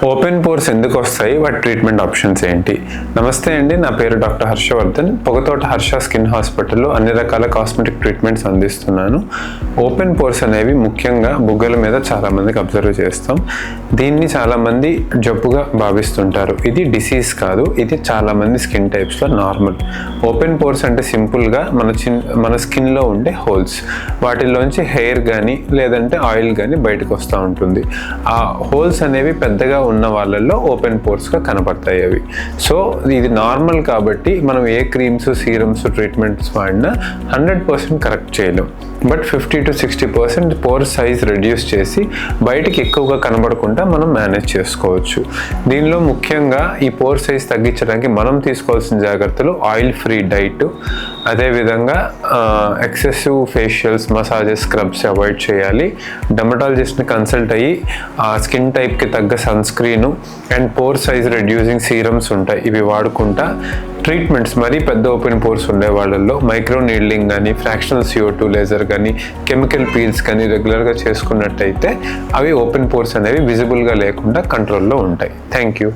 Open pores ఎందుకు వస్తాయి, వాటి ట్రీట్మెంట్ ఆప్షన్స్ ఏంటి? నమస్తే అండి, నా పేరు డాక్టర్ హర్షవర్ధన్. పొగతోట హర్ష స్కిన్ హాస్పిటల్లో అన్ని రకాల కాస్మెటిక్ ట్రీట్మెంట్స్ అందిస్తున్నాను. ఓపెన్ పోర్స్ అనేవి ముఖ్యంగా బుగ్గల మీద చాలామందికి అబ్జర్వ్ చేస్తాం. దీన్ని చాలామంది జబ్బుగా భావిస్తుంటారు. ఇది డిసీజ్ కాదు, ఇది చాలామంది స్కిన్ టైప్స్లో నార్మల్. ఓపెన్ పోర్స్ అంటే సింపుల్గా మన స్కిన్లో ఉండే హోల్స్, వాటిల్లోంచి హెయిర్ కానీ లేదంటే ఆయిల్ కానీ బయటకు వస్తూ ఉంటుంది. ఆ హోల్స్ అనేవి పెద్దగా ఉన్న వాళ్ళల్లో ఓపెన్ పోర్స్గా కనపడతాయి అవి. సో ఇది నార్మల్ కాబట్టి మనం ఏ క్రీమ్స్, సీరమ్స్, ట్రీట్మెంట్స్ వాడినా 100% కరెక్ట్ చేయలేం. But 50 to 60% pore size reduce చేసి బయటికి ఎక్కువగా కనబడకుండా మనం మేనేజ్ చేసుకోవచ్చు. దీనిలో ముఖ్యంగా ఈ పోర్ సైజ్ తగ్గించడానికి మనం తీసుకోవాల్సిన జాగ్రత్తలు ఆయిల్ ఫ్రీ డైట్, అదేవిధంగా excessive facials, massages, scrubs avoid చేయాలి. డెర్మటాలజిస్ట్ని కన్సల్ట్ అయ్యి ఆ స్కిన్ టైప్కి తగ్గ sun screen and pore size reducing serums ఉంటాయి, ఇవి వాడుకుంటా ట్రీట్మెంట్స్ మరీ పెద్ద ఓపెన్ పోర్స్ ఉండే వాళ్ళల్లో మైక్రో నీడ్లింగ్ కానీ, ఫ్రాక్షనల్ CO2 లేజర్ కానీ, కెమికల్ పీల్స్ కానీ రెగ్యులర్గా చేసుకున్నట్టయితే అవి ఓపెన్ పోర్స్ అనేవి విజిబుల్గా లేకుండా కంట్రోల్లో ఉంటాయి. Thank you.